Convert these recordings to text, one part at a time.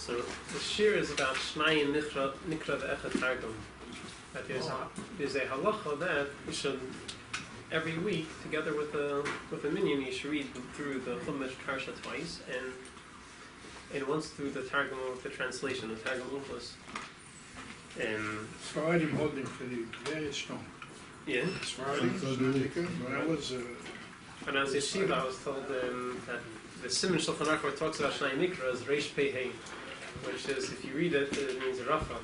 So the shir is about Shnayim Mikra the Targum. That there's a halacha that you should every week, together with the minyan, you should read through the Chumash Parsha twice, and once through the Targum with the translation, the Targum Ufos. And Sfaradim holding for the very strong. Yeah. Sfaradim, when I was when I was yeshiva, I was told that the Siman Shulchan Aruch where it talks about Shnayim Mikra is Reish Pei Hei, which is, if you read it, it means Rafa.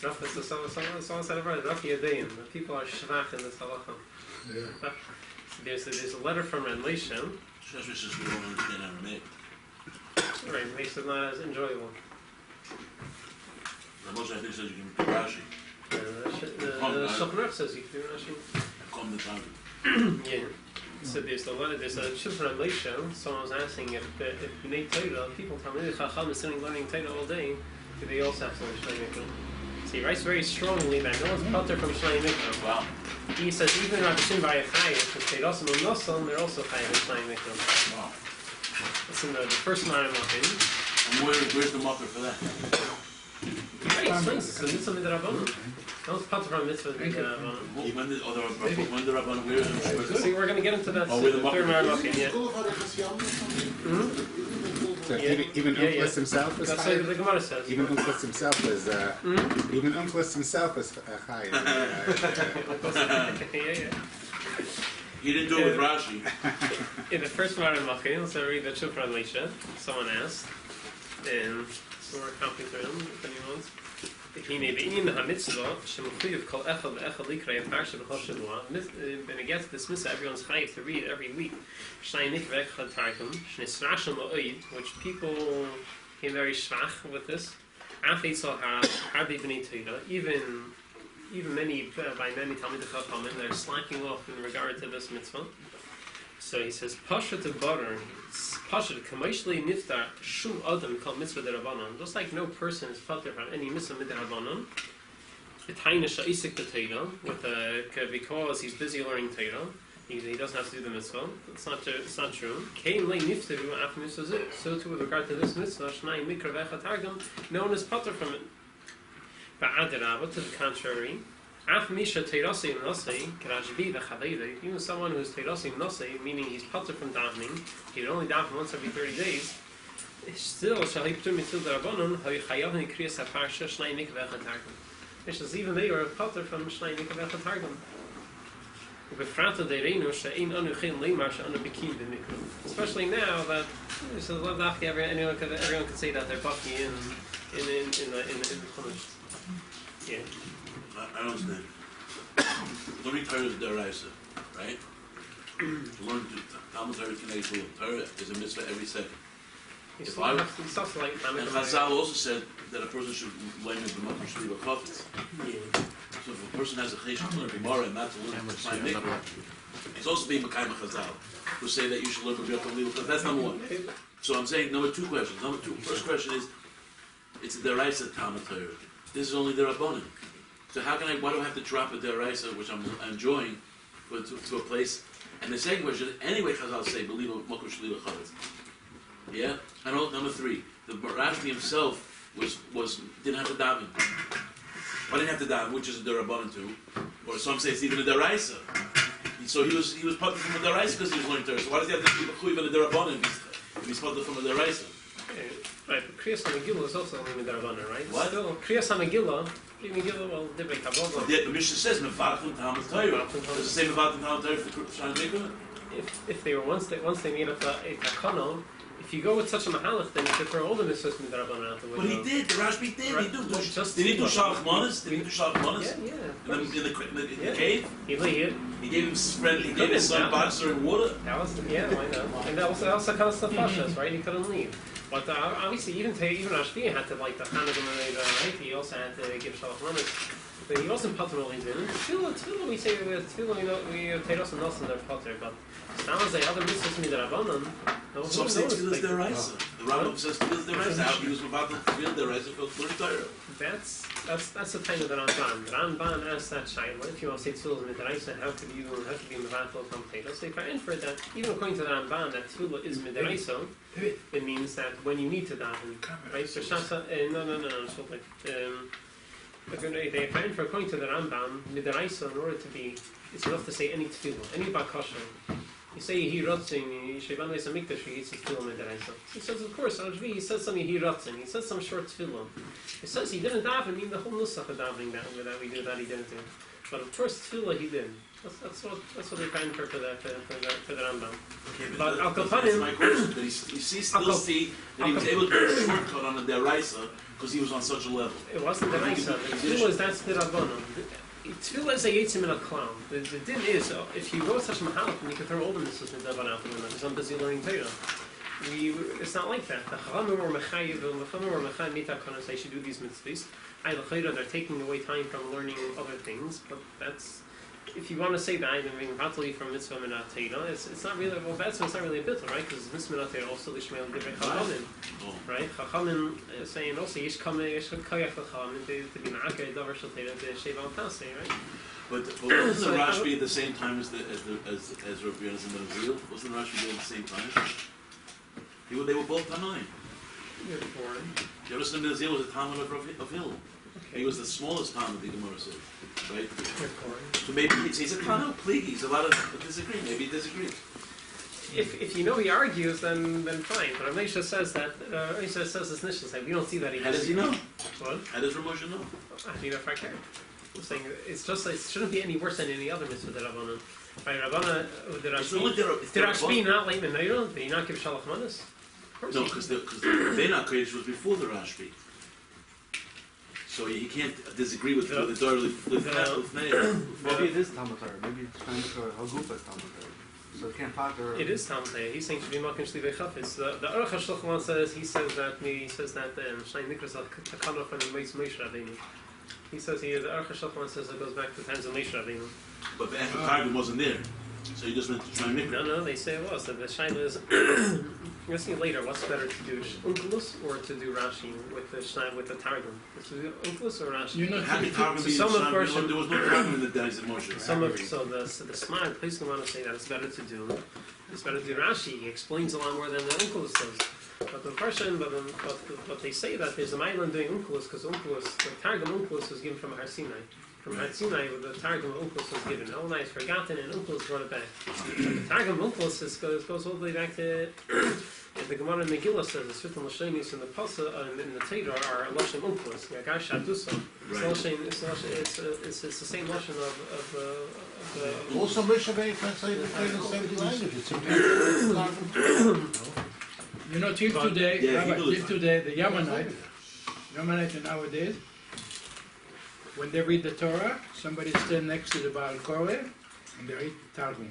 Rafa is the someone said about Rafa Yadein. The people are shvach in this halacha. yeah. There's a letter from Ren Leisha. Right, it makes it not as enjoyable. The most I think says you can do Rashi. The Shulchan Aruch says you can do Rashi. Come the time. Yeah. So there's the letter. There's a shul from Leisha. Someone was asking if Bnei Torah, people tell me the Chacham is sitting learning Torah all day, do they also have to learn Shnayim Mikra? So he writes very strongly that no one's patur from Shnayim Mikra. Wow. He says even Rabbi Shimon Chayev, if they also know Nosson, they're also Chayev in Shnayim Mikra. Wow. It's in the first line of Machim. And where's the mucker for that? He explains it's a mitzvah midrabanan. No one's patur from mitzvah midrabanan. When the Rabban wears them? See, we're going to get into that with the third line of Machim, yeah. So even Unclus himself is That's high. what the Gemara says. Even Unclus himself is even Unclus himself is high. Yeah. He didn't do it with Rashi. In the first part of Machim, so read the Shulchan Leisha. Someone asked, and so we're counting through them if anyone wants. Hine be'inyan ha'mitzvah shemuchuyev kol echad ve'echad likrei parsha b'chol shavua. When it gets this mitzvah, everyone's chayiv to read every week. Shnayim Mikra ve'echad Targum shnisrashim la'oid, which people came very shvach with this. Af eitzal harbi b'nei Torah, even many Talmidei Chachamim, they're slacking off in regard to this mitzvah. So he says, Pasha to butter, Pasha to Kamashli Niftar, Shum Adam called mitzvah derabanan. Just like no person is patur from any mitzvah derabanan. B'taina sha'isik b'teira, because he's busy learning Torah, he doesn't have to do the mitzvah. It's not true. Kain lei niftaru af mitzvah. So too with regard to this mitzvah, Shnayim Mikra ve'echad Targum, no one is patur from it. To the contrary, even someone who's teirasim nosei, meaning he's patur from davening, he would only daven once every 30 days, still shall he p'tur mitzvah derabanan hayav nikriyas haparsha Shnayim Mikra ve'echad Targum. Which is even they are patur from Shnayim Mikra ve'echad Targum. Especially now that everyone could say that they're baki in the Chumash. Yeah. I don't understand. Learning Torah is deraisa, right? To learn Talmud Torah Torah is a mitzvah every second. And Chazal also said that a person should learn the Mikra Shliva Chafetz. So if a person has a cheshbon to learn Gemara and not to learn Shnayim Mikra, it's also being Mekayim Chazal, who say that you should learn Rabbi Yochanan. That's number one. So I'm saying number two questions. First question is, it's a deraisa Talmud Torah. This is only the Rabbanim. So why do I have to drop a deraisa, which I'm enjoying, to a place? And the second question is, anyway, Chazal say, believe a Mikra Shliva Chafetz. Yeah? And number three, the Rashbi himself didn't have to daven. Why didn't have to daven, which is a derabanan too? Or some say it's even a deraisa. So he was patur from a deraisa because he was learning Torah. So why does he have to be mechuyev in a derabanan if he's patur from a deraisa? Right, but Kriyas HaMegillah is also only derabanan, right? What? Still, Kriyas HaMegillah, well, Divrei Kabbalah. The Mishnah says mevarachim Talmud Torah. Does it say mevarachim Talmud Torah for Shnayim Mikra? If they were once they made up a takana, if you go with such a mahalach, then you could throw all the mitzvahs from derabanan out the window. But he did. The Rashbi did. Right. Did he do shalach manas? Did he do shalach manas? Yeah. In the cave. He gave him spread. He gave his son boxer and water. That was why not? And that was kind of stuff pashas, right? He couldn't leave. But obviously, even Rashbi had to like the Chanukah, right? He also had to give shalach manas. But he wasn't potter all he's in. Tefillah, we say tefillah, we have Teiros and Nelson they're potter, but now as the other mitzvahs midrabanan, no Some say tefillah is deraisa. The Rambam says tefillah is deraisa. How do you use about the tefillah deraisa for Torah? That's the time of the Ramban. The Ramban asks that shaila, if you want to say tefillah is midraisa, how could you be mevatel from Teiros? They try infer that even according to the Ramban that tefillah is midraisa, it means that when you need to daven, right? So shasa, they find for according to the Rambam, midaraisa, in order to be, it's enough to say any tefillah, any bakasha. You say Yehi Ratzin, Yeshivan Beis HaMikdash, he says tefillah midaraisa. He says, of course, Rajvi, he says some Yehi Ratzin, he says some short tefillah. He says he didn't daven, mean the whole nusach of davening that we do that he didn't do. But of course, tefillah he did. That's what they find for the Rambam. Okay, but Al that's Kapanim, my question. That you still see that he was able to get a shortcut on the deraisa because he was on such a level. It wasn't the Raisa. The tefillah is that's the Rabbanon. Tefillah is a yitzim in a clown. The din is if you wrote such a mahalach, then you could throw all the mitzvahs in the Rabbanon out the window. Because I'm busy learning Torah. It's not like that. The Chachamim were mechayiv, the Chachamim were mechayiv mitakana say should do these mitzvahs. They're taking away time from learning other things, but that's. If you want to say that I'm being vatali from mitzvah minat teira, it's not really it's not really a bittul, right? Because mitzvah minat teira also lishmeil divrei chachamim, right? Chachamim saying also yesh koyach chachamim to be ma'aker davar shel teira b'sheva al tasei, right? But wasn't the Rashbi at the same time as Rabbi Yonasan ben Azil? Wasn't the Rashbi there at the same time? They were both Tanaim. Yonasan ben Azil was a Talmud of Hill. He was the smallest Talmud, the Gemara says. Right? So maybe he's a Tano, please. A lot of disagree. Maybe he disagrees. If you know he argues, then fine. But Ramesha says that Ramesha says this initial say we don't see that he. How does he know? What? How does Ramosha know? I think if I care. I'm saying it's just it shouldn't be any worse than any other mitzvah that Rabbana. Right, Rabbana did Rashbi not late in Neiron? Did he not give Shalach Manas? No, because the Beinah Kodesh was before the Rashbi. So he can't disagree with the Torah with Meir. Maybe it is Talmud Torah. Maybe it's trying to Hagufa is Talmud Torah. So it can't pater. It is Talmud Torah. He's saying should be Makin Shlivei Chafetz. The Aruch HaShulchan says that Shnayim Mikra is a takana from the Moshe Rabbeinu. He says the Aruch HaShulchan says it goes back to times of Moshe Rabbeinu. But the Targum wasn't there, so he just went to try and Mikra. No, they say it was. That the Shaila is. We'll see later. What's better to do, Unkelus or to do Rashi with the Targum? To do Unkelus or Rashi? You know, there was no Targum in the days of Moshe. So the smart place we want to say that it's better to do Rashi. He explains a lot more than the Unkelus does. But the question, but they say that there's a mile doing Unkelus because the Targum Unkelus was given from Har Sinai. From Har Sinai, the Targum Unkelus was given. Elnai is forgotten, and Unkelus brought it back. But the Targum Unkelus goes all the way back to the Gemara in Megillah says the certain Lashonis in the Pasa in the Torah are Lashon Unkelus. Yagar Shadusa. It's the same Lashon of Also, Moshe Rabbeinu translated the 70 languages. You know, till today, the Yamanite nowadays, when they read the Torah, somebody stands next to the Baal Koreh and they read Targum.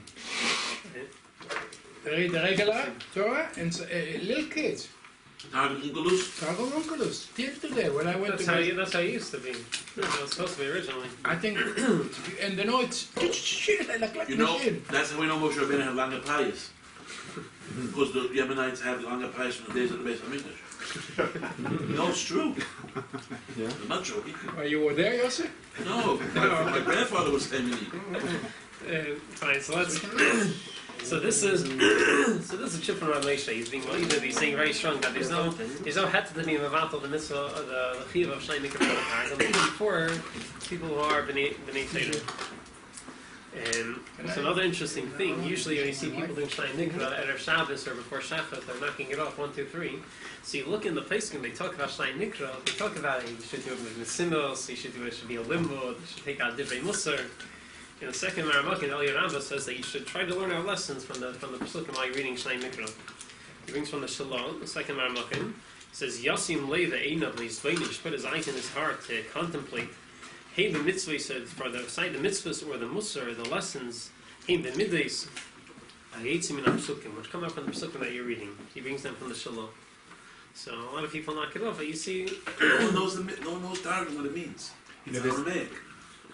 They read the regular Torah and little kids. Targum Unkelus? Targum Unkelus. Till today, when I went that's how it used to be. It was supposed to be originally. I think, and they know it's like you know, that's how we know Moshe Rabbeinu had Langer Payas. Because the Yemenites have the Langer Payas from the days of the Beis HaMikdash. No, it's true. Yeah. I'm not joking. Oh, you were there, Yossi? No, my grandfather was Emily. Fine, so this is a chip from Ramesha. He's saying very strong that there's no had to be mevatel the mitzvah the chiv of Shnayim Mikra even before people who are b'nei Torah. It's another interesting thing. Usually when you see people doing Shnayim Mikra at Shabbos or before Shachar, they're knocking it off 1, 2, 3. So you look in the place when they talk about Shnayim Mikra, they talk about you should do it with Misimos, you should do it should be a limbo, you should take out Divrei Musar. In the second Maramakin, Eliyah Rambah says that you should try to learn our lessons from the Pesukim while you're reading Shnayim Mikra. He brings from the Shalom, the second Maramakin. He says, Yasim Leiva Einav Leisvainish, put his eyes in his heart to contemplate. Hey, the mitzvah said, for the side the mitzvahs or the Musar, or the lessons, hey, the middays, which come out from the Pesukim that you're reading. He brings them from the Shalom. So a lot of people knock it off, but you see... No one knows Targum what it means. It's Aramaic.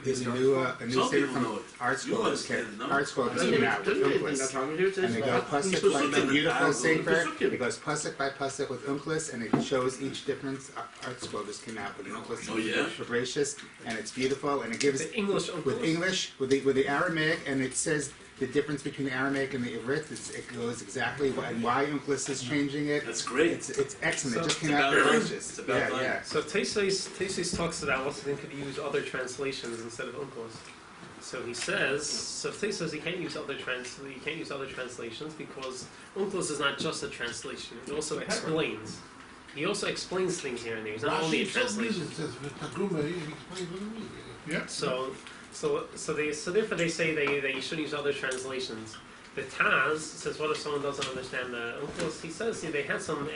There's a new Some statement people from know it. Art You School. understand it, no? Art School just came out with Unclus. And they go pasuk like the beautiful sefer. It goes pasuk by pasuk with Unclus, and it shows each difference. Art School just came out with an Unclus Oh, yeah? Fabricius, and it's beautiful, and it gives The English with English with the Aramaic, and it says the difference between the Aramaic and the Ivrit. It goes exactly and why Unclus is changing it. That's great. It's excellent. So It just it's came out about time. Fabricius. It's about time. Yeah. So Tesis talks about also they could use other translations instead of uncles. So he says, so Tesis says he can't use other translations because uncles is not just a translation; it also explains. He also explains things here and there. It's not only a translation. Yeah. So therefore they say that you should use other translations. The Taz says, what if someone doesn't understand the uncles? He says they had some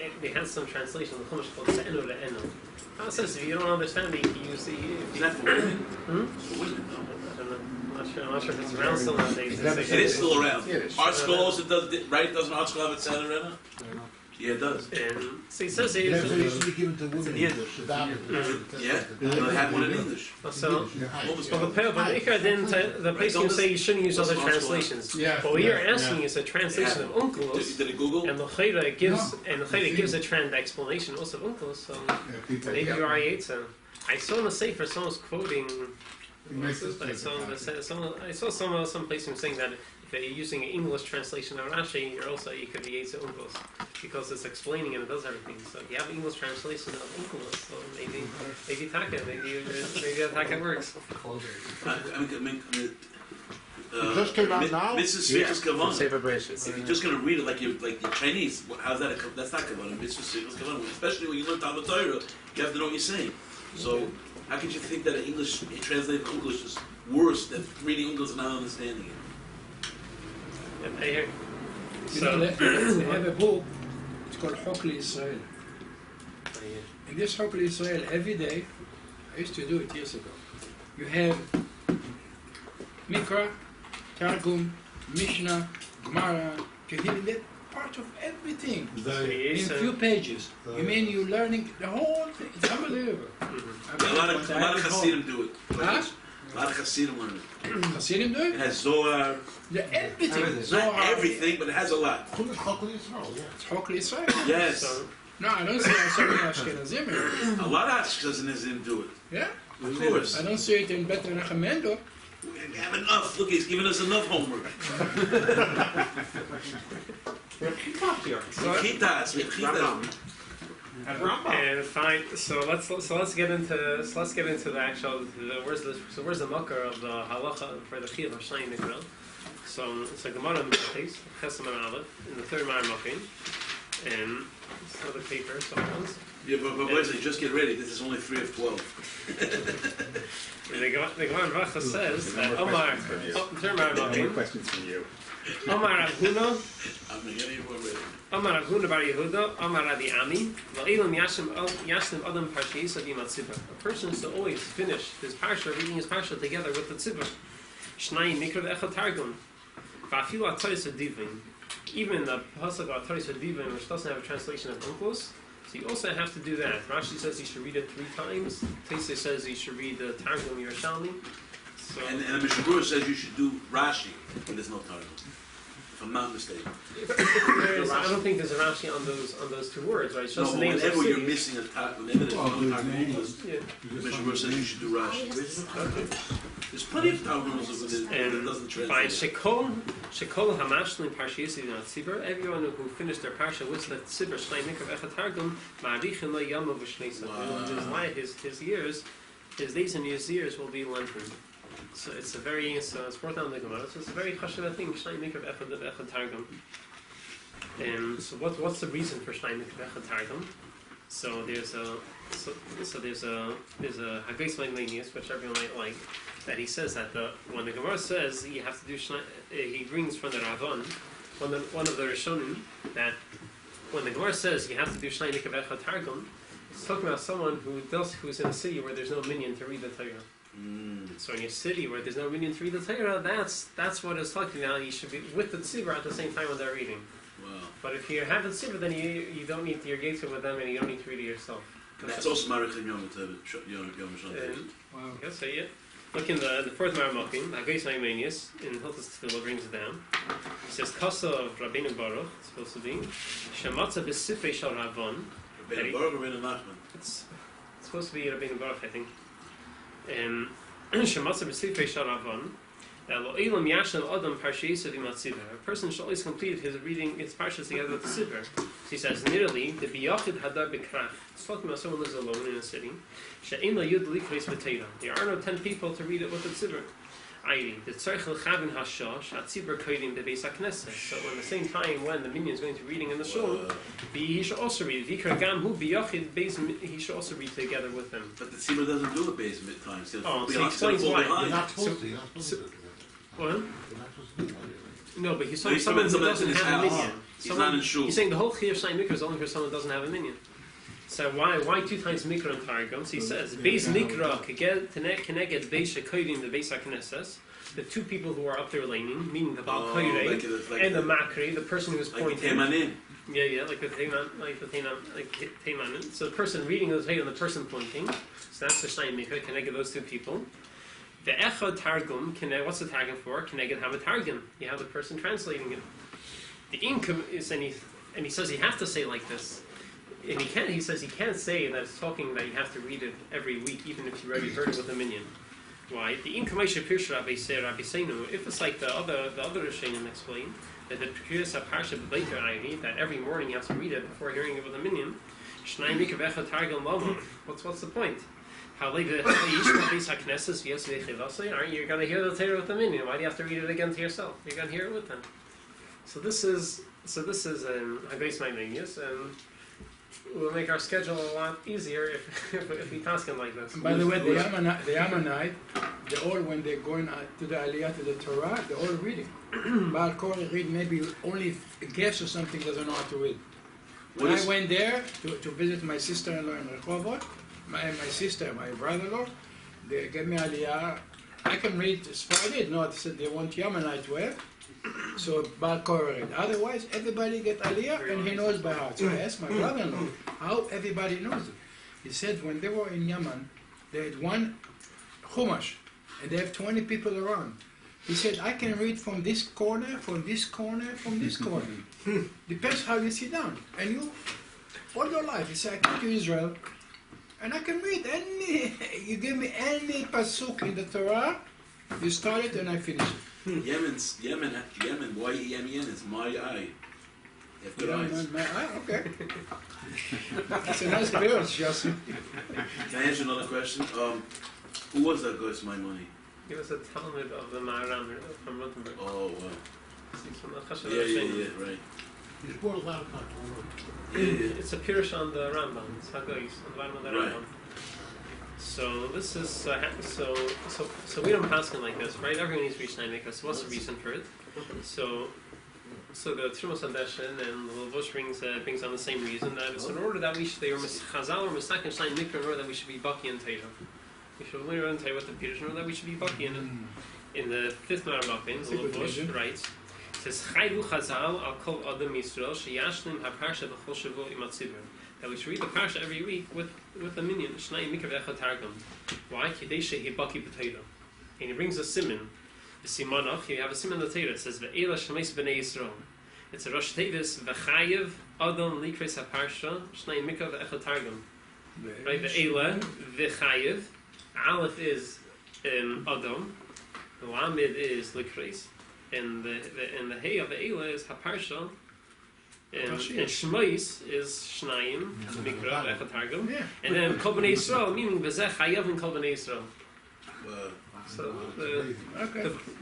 translation. The Chumash called Se'enu Le'enu. Taz says if you don't understand it, you can use the. Is that for women? For women, no. I don't know. I'm not sure if it's around still nowadays. It is still around. Yiddish. Art School also does, right? Doesn't Art School have it set around? Yeah, it does. And so he says he That's what uses. used to be given to women. Yeah, they have one in English. So, Almost well, the Mikra didn't. The place you say you shouldn't use other translations. Yeah. But what you're asking is a translation of uncles. Did it Google? And the Chayra gives gives a trend explanation also of uncles. So maybe you are Yitzhak. I saw in the Sefer someone was quoting. I saw some place saying that if you're using an English translation of Rashi, you could be Yitzhak uncles because it's explaining and it does everything. So if you have an English translation of uncles, so maybe Taka, maybe Taka works. It just came out now? Mrs. Svikas Kavanah. Sefer Fabricius. If you're just going to read it like the Chinese, how's that? That's not Kavanah. Mitzvah Svikas Kavanah. Especially when you learn Talmud Torah, you have to know what you're saying. So how could you think that English translated English is worse than reading English and not understanding it? You know, they have a book, it's called Hokli Israel. In this Hokli Israel, every day, I used to do it years ago, you have Mikra, Targum, Mishnah, Gemara, Kehilim, they're part of everything. In a few pages. You mean you're learning the whole thing? It's unbelievable. A lot of Hasidim do it. Huh? A lot of Hasidim learn it. Hasidim do It it? has Zohar. Everything. Not Zohar. everything, but it has a lot. It's Hokli Israel, yeah. It's Hokli Israel. Yes. So, No, I don't see so many Ashkenazim here. A lot of Ashkenazim do it. Yeah? Of course. I don't see it in Bet Menachem. We have enough. Look, he's giving us enough homework. Mechitas. and fine. So let's get into the actual. Where's the mucker of the halacha for the chiyuv of Shnayim Mikra? So it's a Gemara in the case Chesam and Aleph in the third Ma'ar Makin, and it's another paper. So Yeah, but Wesley, just get ready. This is only 3 of 12. the Gemara in Racha says that Omar, third Ma'ar Any Makin, questions from you? Omar Avhuna. I'm getting you ready. Amar Avhuna Bar Yehuda, Amar Rabbi Ami, La'ilam Yashnim Adam Parshiyis Adim Atzibah. A person is to always finish his parsha, reading his parsha together with the tzibah. Shnayim Mikra Echad Targum. Va'afilu Ataris Adivin. Even the pasuk of Ataris Adivin, which doesn't have a translation of uncles, so you also have to do that. Rashi says you should read it 3 times. Teisei says you should read the Targum Yerushalmi. So And the Mishnah says you should do Rashi when there's no Targum. If I'm not mistaken. I don't think there's a Rashi on those 2 words, right? It's just No, the but names of whenever you're cities. missing a Targum, whenever there's no Targum, Yeah. the Mishnah says you should do Rashi. There's plenty of Targums that doesn't By translate. Shekol Hamashlim Parshiyis Tzibur, everyone who finished their parsha with the Tzibur Shnei Mikra Echad Targum, Ma'arichin Lo Yamav V'Shneisa. His years, his days and his years will be lengthened. So it's it's brought down in the Gemara. So it's a very chashuv thing. Shnei Mikra Echad Targum. So what's the reason for Shnei Mikra Echad Targum? So there's a Hagais Magnanius, which everyone might like, that he says that when the Gemara says you have to do he brings from the Ravan, one of the Rishonim, that when the Gemara says you have to do Shnei Mikra Echad Targum, it's talking about someone who's in a city where there's no minyan to read the Torah. So in your city where there's no minyan to read the Torah, that's what it's talking about. You should be with the tzibur at the same time when they're reading. Wow. But if you have the tzibur, then you don't need your gates with them, and you don't need to read it yourself. That's also Marichin Yom Tov. Wow. Yes, say it. Look in the fourth Maramakim, Hagais Haimanius, in Hilchos Tefillah brings it down. It says, Kasa of Rabbeinu Baruch, it's supposed to be, Shematza B'Sifrei Shal Ravon. Rabbeinu Baruch or Rabbeinu Nachman? It's supposed to be Rabbeinu Baruch, I think. Shematza B'Sifrei Shal Ravon. A person should always complete his reading his parshas together with the Sivir. So he says, nearly, the biyachid hadar bekrach. It's talking about someone who lives alone in a city. She'ein la yud likreis b'teira. There are no 10 people to read it with the Sivir. Airi, the tzarech l'chavin hashosh, atzibur koidim bebeis hakneses. So at the same time when the minyan is going to be reading in the shul, he should also read. Vikra gam hu biyachid beis, he should also read together with them. But the tzibur doesn't do it beis mid time. Oh, so he explains why. You're not supposed to. You're not supposed to do it. What? You're not supposed to do it. No, but he's talking someone who doesn't have a minyan. He's not in shul. He's saying the whole chiyuv Shnayim Mikra is only for someone who doesn't have a minyan. So why 2 times Mikra in Targum? So he says, Beis Mikra keneged beis shekoidim the beis hakneses. The 2 people who are up there laning, meaning the Baal Koirei and the Makri, the person who's pointing. Like the Yeah, like the Teimanin. So the person reading the Torah and the person pointing. So that's the Shnayim Mikra, keneged those 2 people. The Echad Targum, what's the Targum for? Keneged have a Targum. You have the person translating it. The income is, and he says you have to say like this. And he says he can't say that it's talking that you have to read it every week, even if you already heard it with a minyan. Why? The income I should pierce Rabbi Seinu, if it's like the other Rishonim explain, that the Pekiyas HaParsha B'Leiter Ayri, that every morning you have to read it before hearing it with a minyan. Shnayim Mikra Echad Targum Lama. What's the point? Aren't you going to hear the Torah with the minyan? Why do you have to read it again to yourself? You're going to hear it with them. So this is Hagais Maimonius, and we'll make our schedule a lot easier if we task him like this. And by the way, the Ammonite, they all, when they're going to the Aliyah to the Torah, they're all reading. Baal Korah read maybe only a guess or something doesn't know how to read. When I went there to visit my sister-in-law in Rehovot, my sister, my brother-in-law, they gave me Aliyah. I can read Sephardi. No, they said they want Yemenite to have. So Baal Korah read. Otherwise, everybody get Aliyah and he knows by heart. So I asked my brother-in-law how everybody knows it. He said when they were in Yemen, they had one Chumash and they have 20 people around. He said, I can read from this corner, from this corner, from this corner. Depends how you sit down. And you, all your life, he said, I come to Israel and I can read any, you give me any pasuk in the Torah, you start it and I finish it. Yemen, Y-E-M-E-N, it's my eye. You have good eyes. My eye, okay. That's a nice appearance, Justin. Can I answer another question? Who was that Goes My Money? He was a Talmud of the Maharam from Rothenburg. Oh, wow. He's from the Yeah, right. He's brought a lot of content. It's a Pirush on the Rambam. It's Hagoyis, on the bottom of the Right. Rambam. So this is so we don't pass him like this, right? Everyone needs to reach Mikra. So what's the reason for it? So the Trumas Hadeshin and the Levush brings on the same reason, that it's in order that we should, they were Chazal or Misak and Shnayim Mikra, in order that we should be Baki and Teira. We should learn and tell you what the Pirush, in order that we should be Baki in it. In the 5th Maramakim, the Levush writes, it says Chayvu Chazal al Kol Adam Yisrael Sheyashlim HaParsha B'Chol Shavu Imatzivur. That we should read the parsha every week with the minyan. Shnayim Mikra Echad Targum. Why? Kidei Shehi Baki B'Teira. And he brings a siman. The simanach. You have a siman in the Torah. It says Ve'ela Shemeis B'nei Yisrael. It's a Rosh Tevis V'Chayev Adam Likres HaParsha Shnayim Mikra Echad Targum. Right? Ve'ela V'Chayev. Aleph is Adam. The Lamed is Likres. And the Hey of Ve'ela is HaParsha. And Shmois is Shnayim, Mikra, Echad Targum. And then Kol B'nei Yisrael, meaning B'zeh Chayav and Kol B'nei Yisrael. So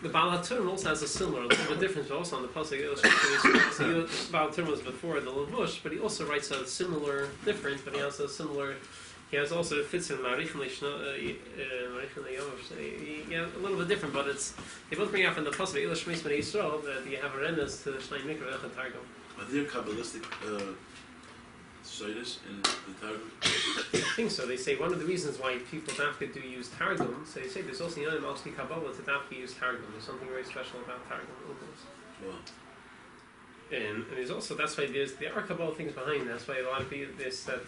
the Baal HaTurim also has a similar, a little bit different, but also on the Pasuk. So the Baal HaTurim was before the Levush, but he also writes a similar, different, but he has a similar, he has also, it fits in Marich and yeah, a little bit different, but it's, they both bring out from the Pasuk, Eilah Shmeis B'nei Yisrael, that you have a renas to Shnayim Mikra, Echad Targum. Are there Kabbalistic Sidus in the Targum? I think so. They say one of the reasons why people dafka do use Targum, so they say there's also Yonim Alshki Kabbalah to dafka use Targum. There's something very special about Targum. Wow. And there's also, that's why there are Kabbalah things behind that. That's why a lot of people, this, that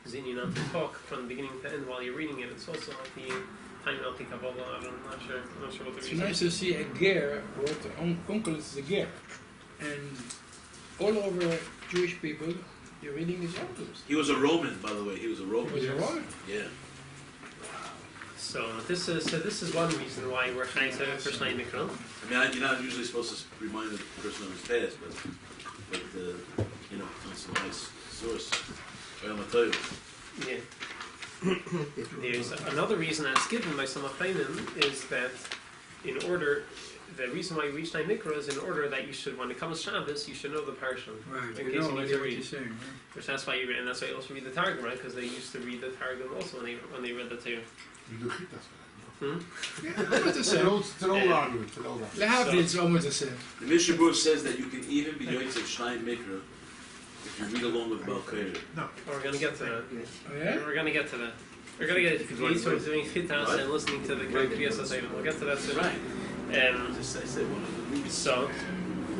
Zini not to talk from beginning to end while you're reading it. It's also like Fine, I'll think of all that. I'm not sure what the It's reason nice to see a ger, what uncle is a ger. And all over Jewish people, you're reading his articles. He was a Roman, by the way. He was a Roman. Was it right? Yeah. So this is one reason why we're trying to for Shnayim Mikra. I mean, you're not usually supposed to remind the person of his past, but it's a nice source. I'm gonna tell you. Yeah. There's another reason that's given by some Achainim is that the reason why you reach Shnayim Mikra is in order that you should, when it comes Shabbos, you should know the parsha. Right, In you case know you what need to you're read. saying, right? Which that's why you read, and that's why you also read the Targum, right? Because they used to read the Targum also when they read the Torah. You do chitas for Yeah, almost the that. same. It's an old argument. It's an old argument. Lehavdil, it's almost the same. The Mishnah Berurah says that you can even be Yotzei Shnayim Mikra if you read along with Baal Koyre. No. Oh, we're going to get to that. Oh yeah? We're going to get to that. We're going to get to doing chitas and listening to the Kriyas HaTorah. We'll get to that soon. Right. I said one of the reasons. So,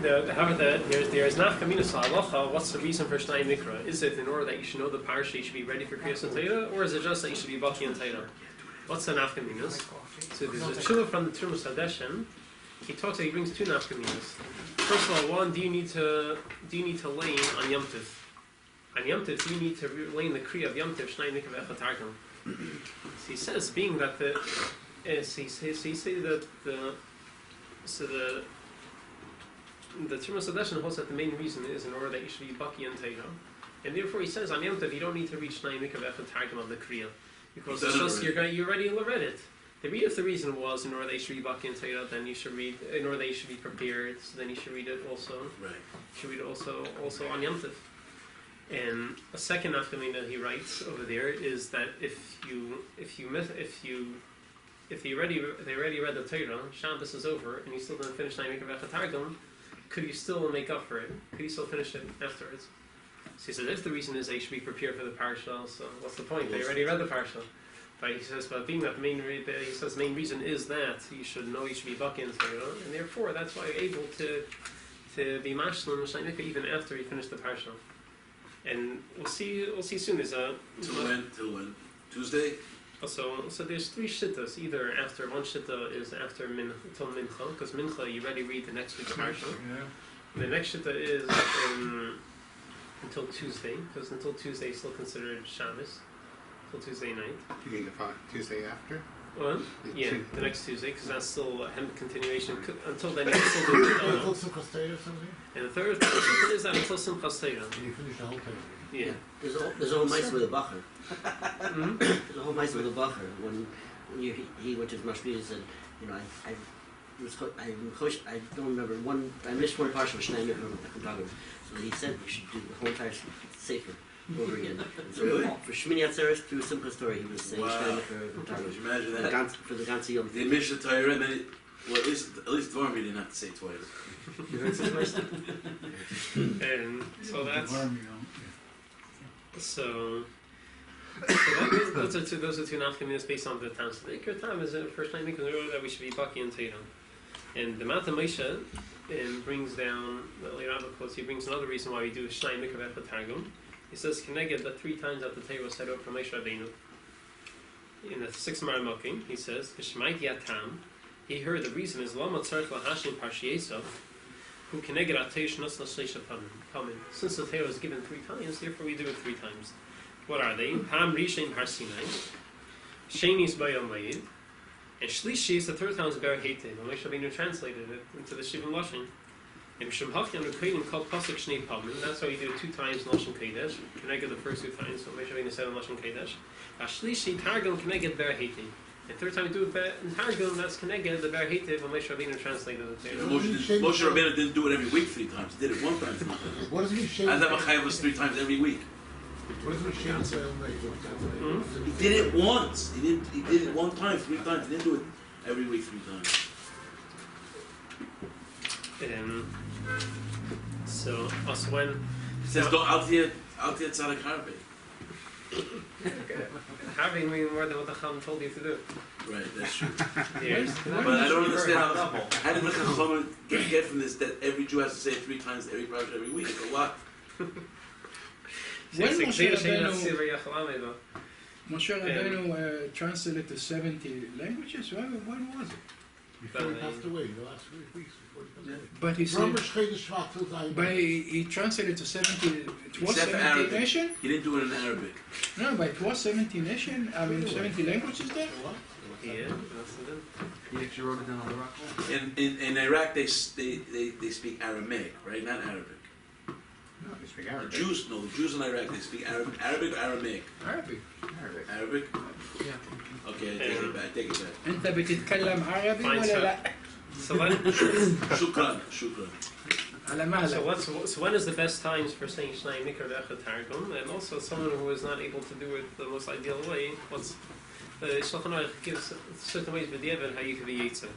there's nafkaminas halacha. What's the reason for Shnayim Mikra? Is it in order that you should know the parsha, you should be ready for Kriyas HaTorah, or is it just that you should be baki in Torah? What's the nafkaminas? So there's a shula from the Trumas Hadeshin. He brings two nafkaminas. First of all, one, do you need to lay on Yom Tov? On Yom Tov, do you need to lay in the Kriya of Yom Tov Shnayim Mikra v'echad Targum? So he says, being that the Trumas Hadeshin holds that the main reason is in order that you should be baki in Torah, and therefore he says on Yom Tov you don't need to read Shnayim Mikra v'echad Targum of the Kriya. Because it's just you already read it. If the reason was in order that you should be baki in Torah, then you should read in order that you should be prepared. So then you should read it also. Right. You should read it also on Yom Tov. And a second nafkamina that he writes over there is that if they already read the Torah, Shabbos is over, and you still didn't finish Shnayim Mikra v'echad Targum, could you still make up for it? Could you still finish it afterwards? So he says, if the reason is they should be prepared for the parsha, so what's the point? They already read the parsha. But he says, but being that the main reason is that you should know you should be baki in Torah, and therefore that's why you're able to be mashlim Shnayim Mikra even after you finish the parsha. And we'll see soon. There's Till when? Tuesday? So there's three shittas. Either after one shitta is after until mincha, because mincha you already read the next week's parsha. Yeah. The next shitta is until Tuesday, because until Tuesday is still considered Shabbos. Until Tuesday night. You mean the Tuesday after? Well, yeah, the next Tuesday, because that's still a continuation. Until then, you can still do it. Until Simchas Torah or something? And the third shitta is that until Simchas Torah. And you finish the whole Torah. Yeah. There's a whole mice with a bacher. Mm-hmm. There's a whole mice with a bacher. When he went to the mashpia and said, I don't remember I missed one parsha of Shnayim Mikra Targum. So he said we should do the whole entire sefer over again. So Really? for Shmini Atzeres through Simchas Torah, he was saying Shnayim Mikra Targum. Could you imagine that? For the ganze Yom. They missed the Torah, and then at least Dvarm he didn't have to say it twice. You heard this place? And so that's those are two nafkaminas based on the time. So the Ikar time is the first time that we should be baki in Torah. And the Mata Moshe brings down, he brings another reason why we do Shnayim Mikra v'echad Targum. He says, Keneged, that 3 times that the Torah was set out from Moshe Rabbeinu. In the 6th Mara Mokim, he says, V'shmaiti atam, he heard the reason is Lama tzarech lahashim parshiyesov, who Keneged ateish nos l'shleisha pamim. Since the Torah was given 3 times, therefore we do it 3 times. What are they? Pam Rishon Har Sinai, Sheni's Bayom Mayid, and Shlishi is the 3rd time is Ber Heitev. And Moshe Rabbeinu translated it into the Shivim Lashon. And Mishum Hafyan Rekoidim called Pasuk Shnei Pamim. That's why we do it 2 times in Lashon Kodesh. Keneged the first 2 times, so Moshe Rabbeinu said in Lashon Kodesh. Shlishi Targum Keneged Ber Heitev. And 3rd time we do it in Targum, that's Keneged the Ber Heitev. And Moshe Rabbeinu translated it. Moshe Rabbeinu didn't do it every week 3 times. He did it 1 time. What does it mean? And that Machayev was 3 times every week. What does it mean? He did it once. He did it 1 time, 3 times. He didn't do it every week 3 times. So when it says don't out here tzaddik harbe. Having mean more than what the Chacham told you to do. Right, that's true. Yes. But I don't understand how did the Chacham get from this that every Jew has to say it 3 times every parsha every week? A lot. Moshe Rabbeinu translated to 70 languages. When was it? Before he passed away, the last 3 weeks before he passed away. But he said, Romer Shchedish Shvat but he translated to 70. It was Except for 70 Arabic. nation. He didn't do it in Arabic. No, but it was 70 nation. I mean, 70 languages there. Yeah, that's it. He actually wrote it down on the rock wall. In Iraq, they speak Aramaic, right? Not Arabic. No, they speak The Arabic. Jews, no, the Jews in Iraq, they speak Arabic or Aramaic? Arabic. Arabic. Arabic? Yeah. Okay, I take it back. أنت بتتكلم عربي Fine, ولا sir. لا؟ So when, Shukran. على مهلك. so when is the best times for saying Shnayim Mikra Ve'echad Targum? And also someone who is not able to do it the most ideal way, what's the Shulchan Aruch gives certain ways with the Evan how you can be Yitzhak.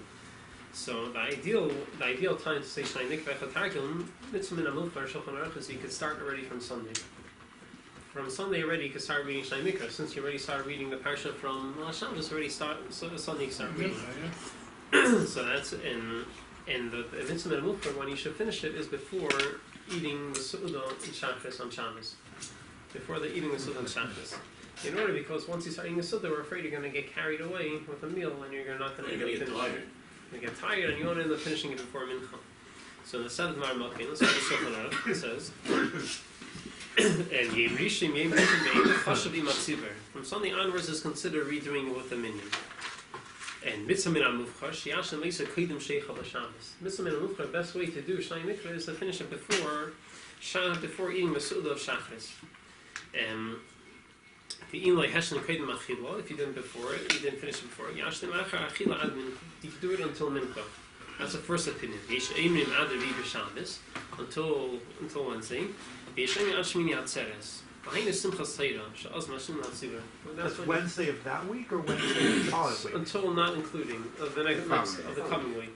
So the ideal time to say Shnayim Mikra Ve'echad Targum, Mitzvah Min HaMilchar Shulchan Aruch is you could start already from Sunday. From Sunday already you could start reading Shnayim Mikra. Since you already started reading the parsha from Shabbos already start, so Sunday you start reading. So that's in the Mitzvah Min HaMilchar, when you should finish it is before eating the Su'udah and Shabbos on Shabbos. Before the eating the Su'udah and Shabbos. In order, because once you start eating the Su'udah, we're afraid you're going to get carried away with a meal and you're not going to You're going to get tired. You get tired and you want to end up finishing it before Mincha. So in the 7th Mar Malkin, let's go to Shulchan Aruch, it says, and Yem Rishim, Yem Rishim, Yem Chashav Imatziver. From Sunday onwards is considered redoing it with the minyan. And Mitzvah Min HaMuvchar, Sheyashem Leisa Kodim Sheicha L'Shabbos. Mitzvah Min HaMuvchar, the best way to do Shnayim Mikra is to finish it before eating the Su'udah of Shachris. If you eat Heshen Kodim Achila, if you didn't before it, you didn't finish it before, Yashtem Achar Achila Ad Mincha. You can do it until Mincha. That's the first opinion. Yesh Eimrim Ad Revi B'Shabbos, until Wednesday. Yesh Eimrim Ad Shmini Atzeres. That's Wednesday of that week or Wednesday of the following week? Until not including of the next of the coming week.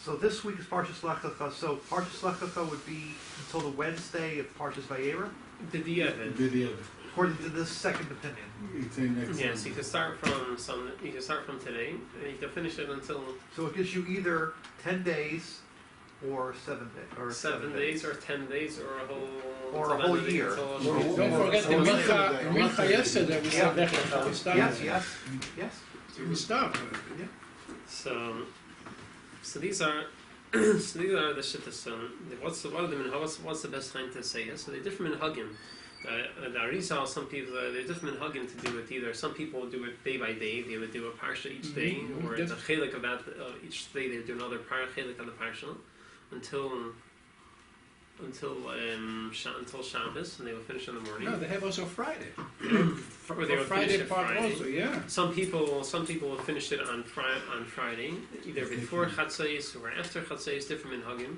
So this week is Parshas Lech Lecha. So Parshas Lech Lecha would be until the Wednesday of Parshas Vayera? B'diavad. According to this second opinion. Yes, you can start from today, and you can finish it until. So it gives you either 10 days or 7 days, or 7 days, or 10 days, or a whole year. Don't forget the Mincha yesterday. We said Lech Lecha. We started. Yes. We stopped. So these are the shittas. What's the best time to say it? So they're different minhagim. The Arizal, some people, there's different minhagim to do it either. Some people do it day by day. They would do a parsha each day, or the chelik of that each day they would do another chelik of the parsha until Shabbos, and they will finish in the morning. No, they have also Friday. Or they will Friday finish it part Friday. also, yeah. Some people will finish it on Friday, either before Chatzos or after Chatzos, different minhagim.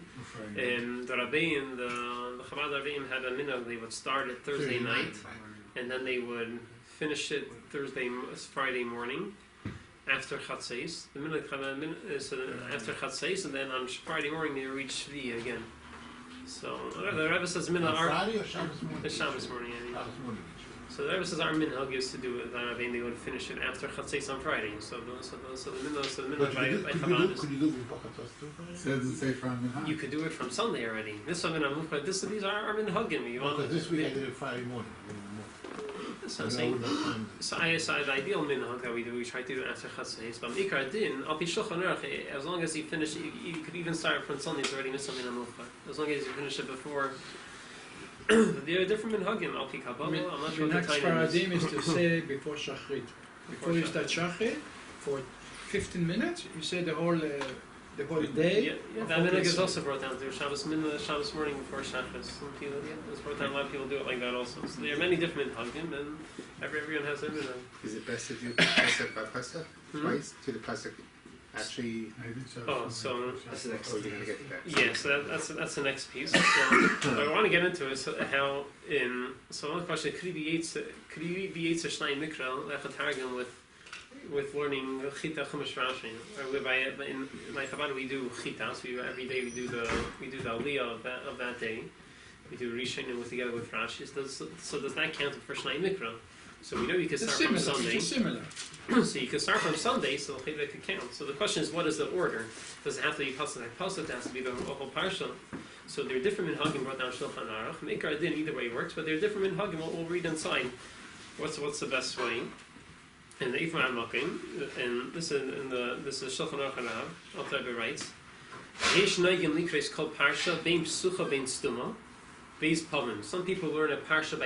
And the Rabbi and the Chabad Rabbeim had a minhag. They would start it Thursday night, and then they would finish it Friday morning. After Chatzos, the minhag is after Chatzos, and then on Friday morning they reach Shvi again. So the Rebbe says minhag. Friday or Shabbos morning? The Shabbos morning. Shabbos morning. So the Rebbe says our minhag used to do it. They would finish it after Chatzos on Friday. So the minhag by Chabad is. Could you do before Chatzos too? So does it say from Minhag? You could do it from Sunday already. These are our minhagim. You want This week I did it Friday morning. So I'm saying. So the ideal minhag that we do, we try to do it after Chatzos. But Mikra din, Al Pi Shulchan Aruch, as long as you finish it, you could even start from Sundays already. Miss something on as long as you finish it before. There are different minhagim. Al Pi Kabbalah. I'm not sure The what the next time is. paradigm is to say before Shachrit. Before you start Shachrit, for 15 minutes, you say the whole day. Yeah, that minhag is also brought down through Shabbos morning before Shabbos. Some people, it's brought down. A lot of people do it like that also. So there are many different minhagim, and everyone has their minhag. Is it best to do Pesach by Pesach? Twice? To the Pesach? Actually, So you're going to get to that. yeah, so that's the next piece. So what I want to get into is how so one question: could you be Yetzer Shnayim Mikra Lechat Targum with learning Chita Chumash Rashi? In my Chabad we do Chita, so every day we do the Aliyah of that day. We do Rishon together with Rashi. So does that count for Shnayim Mikra? So we know you can start from Sunday. It's similar. So you can start from Sunday, so the Chayvah could count. So the question is, what is the order? Does it have to be pasuk like pasuk? It has to be the whole parsha. So there are different minhagim brought down Shulchan Aruch. Mikra din either way works, but there are different minhagim. We'll read inside. What's the best way? And the Ephraim Makim, and this is Shulchan Aruch Harav. Rabbi writes, Yesh Shnayim Likreis Kol Parsha Bein Psucha Bein Stuma Beis Pavim. Some people learn a parsha,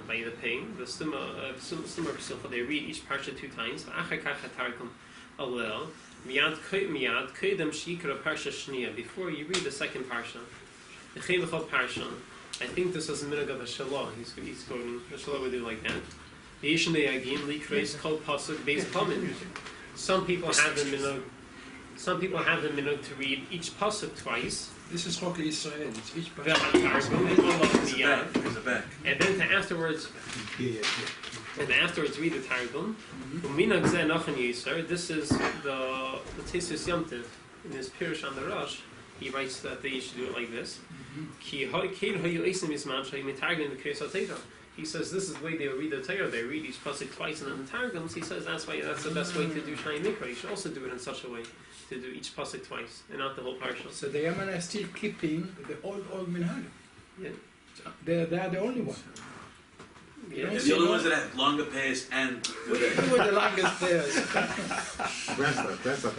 by the pain, the Stuma Psucha. They read each parsha 2 times. V'achar kach Targum Alel Miyad Kedem Shikra Parsha Shnia. Before you read the second parsha, the Chei V'chol Parsha. I think this is the minhag of the Shalah. He's quoting the Shalah would do like that. Some people have the minhag to read each pasuk twice. This is Chok Israel. It's each pasuk. And then afterwards read the Targum. This is the Tesis Yomtiv in his Pirush on the Rosh. He writes that they should do it like this. He says this is the way they read the Torah. They read each pasuk twice, and then the Targums. He says that's the best way to do Shnayim Mikra. You should also do it in such a way to do each pasuk twice and not the whole parsha. So the Yemen are still keeping the old minhag. Yeah, they are the only one. Yeah. The only ones that have longer pairs and Who were the longest pairs?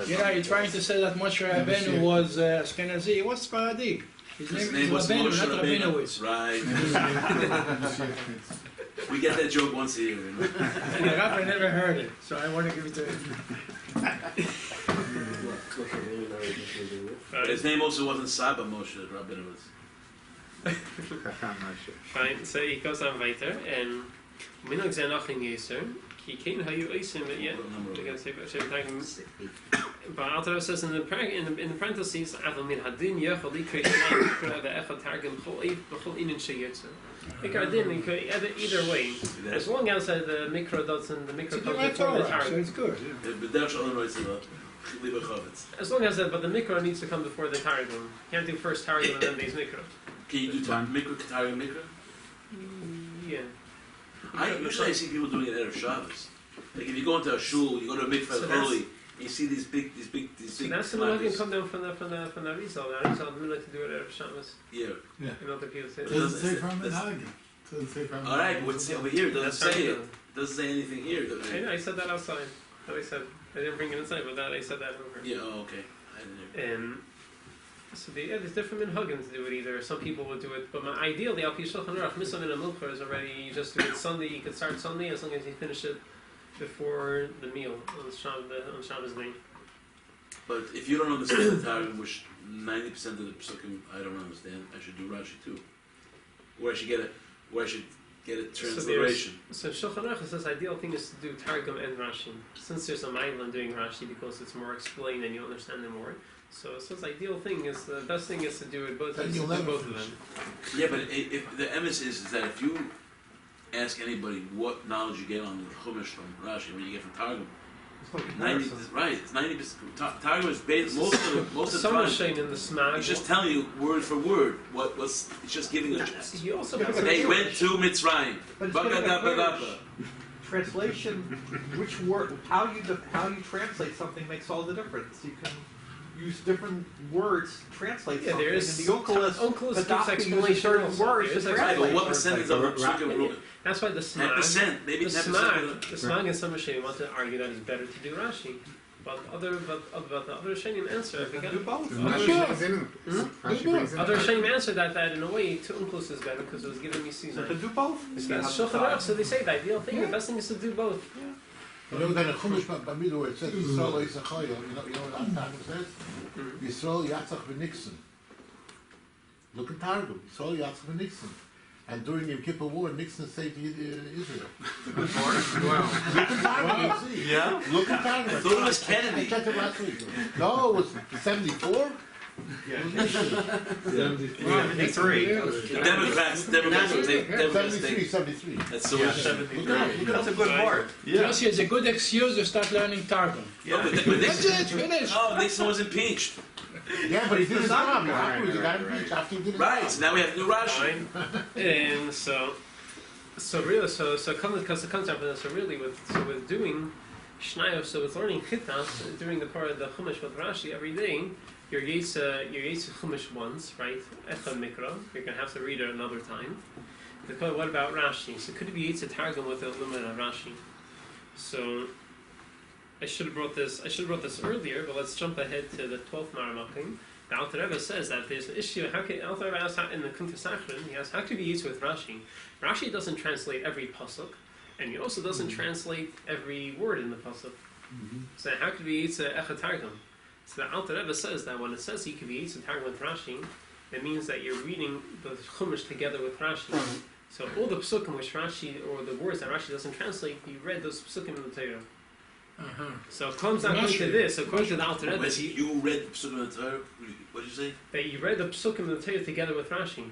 You're trying to say that Moshe Rabbeinu was Ashkenazi. He was Sfaradi. His name was Rabbeinu, Moshe not Rabbeinu. Right. We get that joke once a year. And the Rabbi never heard it, so I want to give it to him. But his name also wasn't Saba Moshe Rabbeinu. Fine. So he goes on weiter and minhag ze noch in Yisur. Ki kein hayu oisim but Alter says in the parentheses, Aval min hadin yachol likre Shnayim Mikra ve'echad Targum b'chol inin sheyitzu. Either way, as long as the Mikra doesn't before the Targum. So it's good. As long as but the Mikra needs to come before the Targum. Can't do first Targum and then there's Mikra. Can you do Mikra, Targum, Mikra? Yeah. Usually I see people doing it Erev Shabbos. Like if you go into a shul, you go to a mikveh early, you see these big. So that's the minhag can come down from the Rizal. The Rizal minhag to do it Erev Shabbos. Yeah. And other people say. Doesn't say from minhag. All right, but what's over here? It doesn't say it. It doesn't say anything here. I know. I said that outside. That I said. I didn't bring it inside, but that I said that over. Yeah. Oh, okay. I didn't. So there's different minhagim to do it either. Some people would do it, but my ideally, Al Pi Shulchan Aruch, Mitzvah min HaMilchar is already, you just do it Sunday, you can start Sunday as long as you finish it before the meal on Shabbos day. But if you don't understand the Targum, which 90% of the Psukim I don't understand, I should do Rashi too. Or I should get a transliteration. So Shulchan Aruch says the ideal thing is to do Targum and Rashi. Since there's a mile in doing Rashi because it's more explained and you understand it more. So the ideal thing is, the best thing is to do it both, both of them. Yeah, but if the emes is that if you ask anybody what knowledge you get on the Chumash from Rashi, what you get from Targum, 90%, right? It's 90%. Targum is based most of the time. In the smag. He's just telling you word for word what was. He's just giving a. He also they went to Mitzrayim. Translation, which word, how you translate something makes all the difference. You can use different words to translate something. There is and the Onkelos gives explanation certain words to translate. But what percentage of the that's why the smag. 10%, maybe 10%. The smag and some Rishonim want to argue that it's better to do Rashi. But the other Rishonim answer, do both. Other Rishonim answer that in a way to Onkelos is better because it was given me season. So to do both. So they say the ideal thing, the best thing is to do both. You know that in Chumash Bamidu where it says Yisrael Yitzchak, you know what Targum says? Yisrael Yatzach v'Nixon. Look at Targum. Yisrael Yatzach v'Nixon. And during the Yom Kippur War, Nixon saved Israel. Wow. Look at Targum, you see. Yeah? Look at Targum. I thought it was Kennedy. I checked it last week. No, it was 74. The Democrats will take. 73. That's so much. That's a good part. Josie, it's a good excuse to start learning Targum. Yeah. But That's it, finish. Oh, Nixon was impeached. Yeah, but he did his job. Afterwards, he got impeached after he did his Right, job. so now we have to do Rashi. And so really, because the concept of this, so with doing Shnayim, so with learning Chitas, doing the part of the Chumash with Rashi every day, your Yetza Chumash once, right? Echad Mikra, you're going to have to read it another time. What about Rashi? So could it be Yetza Targum with a limit of Rashi? So I should have brought this earlier, but let's jump ahead to the 12th Maramakim. The Alter Rebbe says that there's an issue. How can Alter Rebbe asks in the Kuntas Achron? He asks, how could be used with Rashi? Rashi doesn't translate every pasuk, and he also doesn't translate every word in the pasuk. So how could be used Echad Targum? So the Alter Rebbe says that when it says he could be used Targum with Rashi, it means that you're reading the Chumash together with Rashi. So all the psukim which Rashi, or the words that Rashi doesn't translate, you read those psukim in the Torah. So it comes down to this, according to the Alter Rebbe. You read the psukim in the Torah? What did you say? That you read the psukim in the Torah together with Rashi.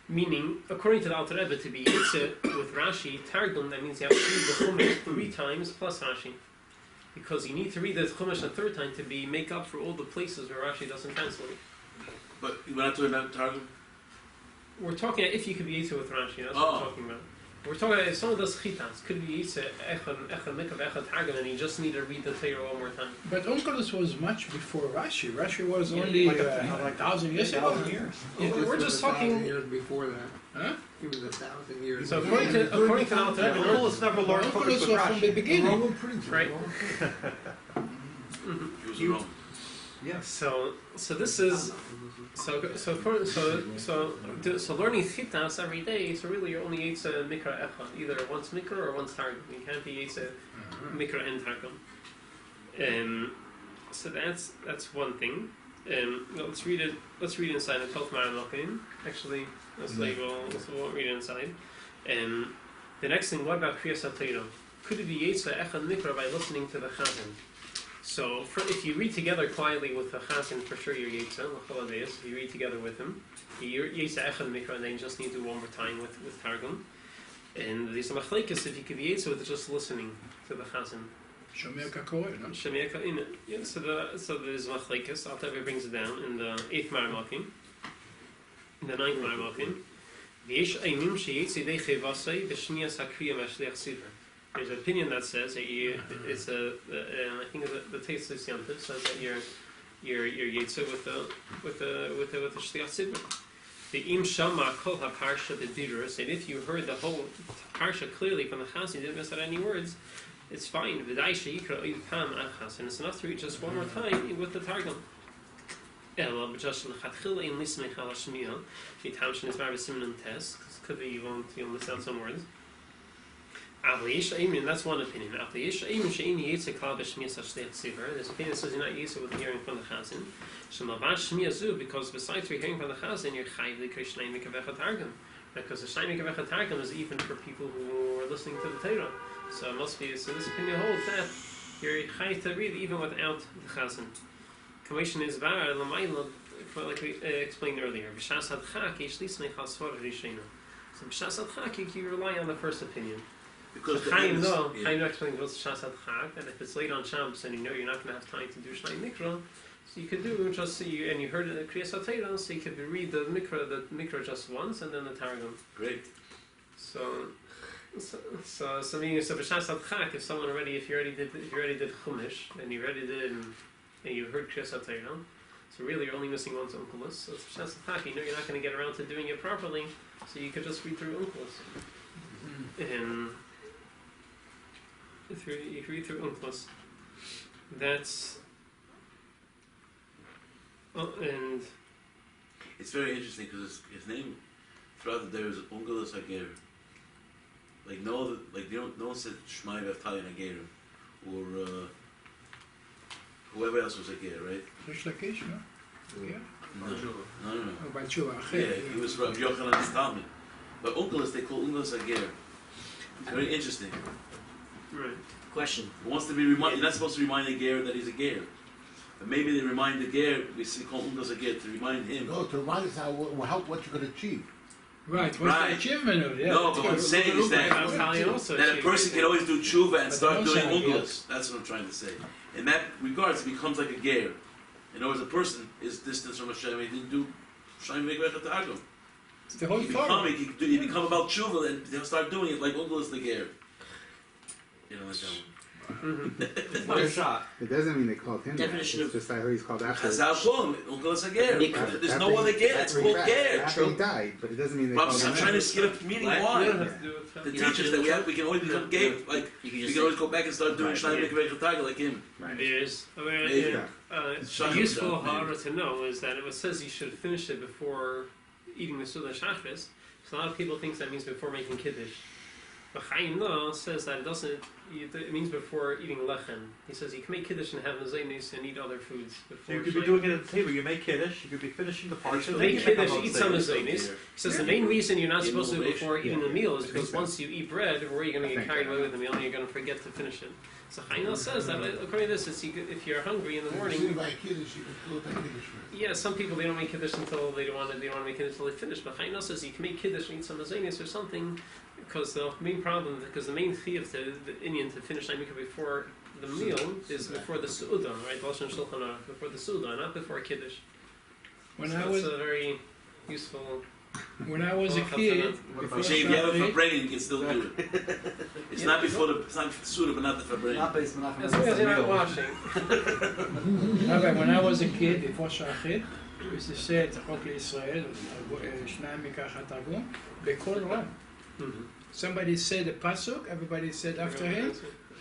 Meaning, according to the Alter Rebbe, to be yitzeh with Rashi, Targum, that means you have to read the Chumash 3 times plus Rashi. Because you need to read the Chumash a third time to make up for all the places where Rashi doesn't translate. But we're not talking about Targum? We're talking about if you could be yitzeh with Rashi, that's what we're talking about. We're talking about if someone does chitas, could be yitzeh, echad mikra, echad targum, and you just need to read the Torah one more time. But Onkelos was much before Rashi. Rashi was only like 1,000 years ago. 1,000 years. We're just talking years before that. Huh? He was 1,000 years. So according to the Alter Rebbe, Onkelos never learned Chumash with Onkelos was from the Rashi. beginning. right? He was wrong. Yes. So this is so learning chitas every day. So really, you're only yitzeh mikra echad, either once mikra or once targum. You can't be yitzeh mikra and targum. So that's one thing. Let's read it. Let's read inside the 12th Maramakim. Actually, we won't read it inside. The next thing, what about kriyas haTorah? Could it be yitzeh echad mikra by listening to the chazan? So, if you read together quietly with the chazan, for sure you're yitzeh. If you read together with him, you're yitzeh echad mikra, and then you just need to do one more time with Targum. And there's a machlekes if you could be yitzeh with just listening to the chazan. Shomer kakore, no? Shomer kakore. Yeah. So there's machlekes. Alter Rebbe brings it down in the 8th Maramakim, in the 9th Maramakim. V'yesh aimim sheyitzeh dei chevasei b'shnias hakriya mashliach siver. There's an opinion that says that it's I think the Teis Yantiv says that you're yitzeh with the shliach tzibur. The im shama kol haparsha the dirus, and if you heard the whole parsha clearly from the chazan, you didn't miss out any words, it's fine. V'dai sheikra oiv pam achas, and it's enough to read just one more time with the Targum. Ela b'jashel chatchila in lismei chala shmiya, mitam shenizvar b'simin tes, could be you'll miss out some words. That's one opinion. There's an opinion that says you're not used with hearing from the chazan. Because besides hearing from the chazan, you're chayv l'krei Shnayim echad Targum. Because the Shnayim echad Targum is even for people who are listening to the Torah. So it must be. So this opinion holds that you're chayv to read even without the chazan. Commission is var l'mayla, like we explained earlier. B'shas hadchak yesh lismei chasvar rishena. So b'shas hadchak you rely on the first opinion. Because so Chaim explains what's Shasat Chag, and if it's late on Shabbos and you know you're not going to have time to do Shnayim Mikra, so you could do just and you heard it at Kriyas haTorah, so you could read the Mikra just once and then the Targum. Great. So meaning for Shasat Chag, if you already did Chumash and you already did and you heard Kriyas haTorah, so really you're only missing one's Onkelos. So for Shasat Chag, you know you're not going to get around to doing it properly, so you could just read through Onkelos. And if you read through Onkelos, that's and it's very interesting because his name throughout the day was Onkelos Hager. Like no one said Shmai V'Avtali Hager or whoever else was Hager, right? Rish Lakish, no? Yeah. No. Oh, by Tshuva. Yeah, he was Rabbi Yochanan's Talmud. But Onkelos they call Onkelos Hager. It's very interesting. right. Question. He wants to be reminded. You're not supposed to remind the ger that he's a ger. But maybe they remind the ger. We call him as a ger to remind him. No, to remind us what you could achieve. Right. What's the achievement of it? Yeah. No, but what I'm saying is that a person can always do tshuva and start doing unkelos. That's what I'm trying to say. In that regards, he becomes like a ger. In other words, a person is distance from Hashem. He didn't do Shnayim echad Targum. It's the whole Torah. He become about tshuva and he'll start doing it like unkelos the ger. You know, like that one. It's not a shot. It doesn't mean they called him. Definition It's just I heard he's called after. Chazal call him, Uncle Ger. Mikra. There's no other Ger, it's called Ger. After he died, but it doesn't mean they But called I'm him. trying to get a meaning We why. don't have to do it. The You don't teachers have to that do we can always become gay, like, You we just can always go back and start doing Right, Shnayim yeah. Mikra like him. Right. There's Maybe. a useful hara to know is that it says you should finish it before eating the Suda Shachris. So a lot of people think that means before making Kiddush. But Chaim No says that it doesn't. It means before eating lechem. He says you can make Kiddush and have Nazainis and eat other foods before. You could be doing it at the table. You make Kiddush, you could be finishing the parsha. Make then you Kiddush, have eat some Nazainis. Nazainis. He says the main reason you're not Eat supposed to do it before yeah. eating the meal is I because think so. once you eat bread, where are you going to I get think carried that- away with the meal and you're going to forget to finish it. So Chaim says that according to this, it's if you're hungry in the morning. By Kiddush, you can go to Kiddush first. Yeah, some people they don't make Kiddush until they don't want to make Kiddush until they finish. But Chaim says you can make Kiddush and eat some Nazainis or something because the main problem, because the main chiyuv to the Indian to finish Mikra before the meal is before the Su'udah, right? Lashon Shulchan Aruch, before the Su'udah, not before Kiddush. When So I it's was a very useful. a kid, before So if you have a Shabbos, Fabrein, you can still do it. It's not before the, it's not Suda, but not the Fabrein. Not based on As long as you're not washing. Rabbi, when I was a kid, before Shachrit, we used to say את החוק לישראל, שניים מכך התרגום, בקול רם. Somebody said a pasuk, everybody said after him,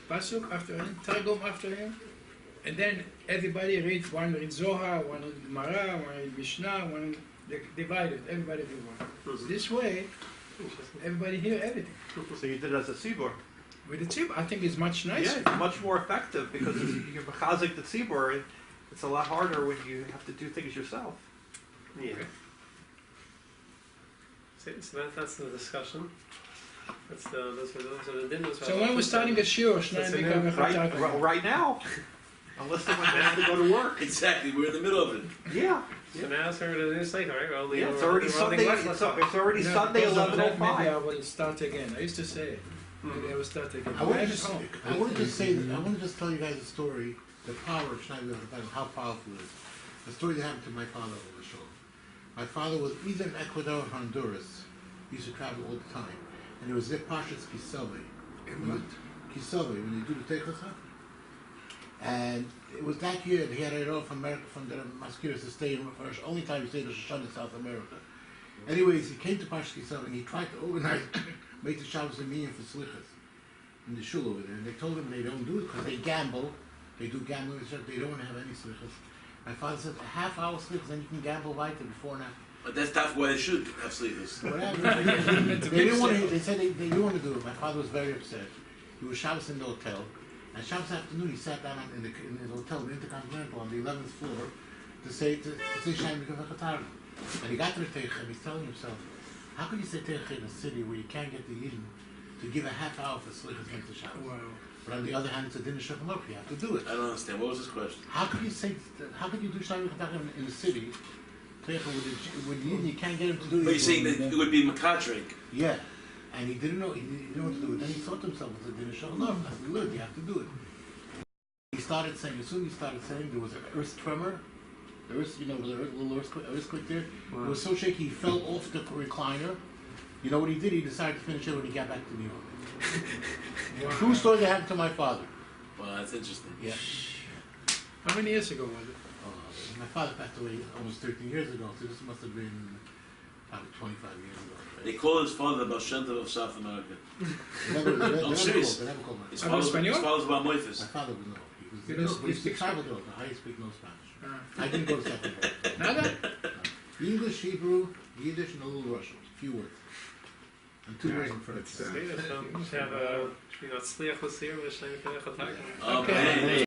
pasuk after him, Targum after him, and then everybody read, one read Zohar, one read Gemara, one read Mishnah, one divided, everybody read one. This way, everybody hear everything. So you did it as a tzibur. With the tip, I think it's much Yeah, nicer. it's much more effective because you're mechazik the tzibur. It's a lot harder when you have to do things yourself. Yeah. So that's the discussion. Those are the dinners. So when we're starting a shiur, Shnayim Mikra V'Chatagum. Right now, unless they have to go to work. Exactly, we're in the middle of it. Yeah. So now it's already this late, right? Well, Yeah, it's already Sunday. It's already Sunday, Because of that, 11:05. maybe I will start again. I used to say it. Maybe I will start again. I want I'm to at just, home. I want to just say, I want to just tell you guys a story, the power of Shnayim Mikra, how powerful it is. The story that happened to my father over the show. My father was either in Ecuador or Honduras. He used to travel all the time. And it was their Pashas Kisove. Kisove, when they do the Teichasa. And it was that year that he had it off from America, from the Masqueras to stay in first. Only time he stayed in Shoshana in South America. Anyways, he came to Pashas Kisove and he tried to organize, make the Shabbos and Minyan for Slichas in the shul over there. And they told him they don't do it because they gamble. They do gambling and stuff. They don't want to have any Slichas. My father said, a half hour Slichas, then you can gamble weiter before and after. But that's tough why they should have sleeveless. Whatever. They didn't want to. They said they didn't want to do it. My father was very upset. He was Shabbos in the hotel, and Shabbos afternoon he sat down in his hotel, the Intercontinental, on the 11th floor, to say Shnayim Mikra V'Chatagum. And he got to the Teicha, and he's telling himself, how can you say Teicha in a city where you can't get the Yidden to give a half hour for Slichas against the Shabbos? Wow. But on the other hand, it's a dinner Shulchan Aruch. You have to do it. I don't understand. What was his question? How could you say? How could you do Shnayim Mikra V'Chatagum in the city? With the Yidden, you can't get him to do it. But you're saying that it would be Makatrik. Yeah, and he didn't know. He didn't know what to do. Then he thought to himself, "It's a dinner Shulchan Aruch. That's the word. You have to do it." He started saying. As soon as he started saying, there was an earth tremor. The earth, the little earthquake there. It was so shaky, he fell off the recliner. You know what he did? He decided to finish it when he got back to New York. True story that happened to my father. Well, that's interesting. Yeah. How many years ago was it? My father passed away almost 13 years ago, so this must have been probably 25 years ago. They call his father the Baal Shem Tov of South America. They never serious. called His my father's Espanol? about My Moifis. father was no. You He don't was speak tribal girl. I speak no Spanish. Ah. I didn't go to South America. Nada? English, Hebrew, Yiddish, and a little Russian. A few words. And 2 words in French. Have a, tzliach l'sir v'shnayim Mikra V'Chatagum. Okay.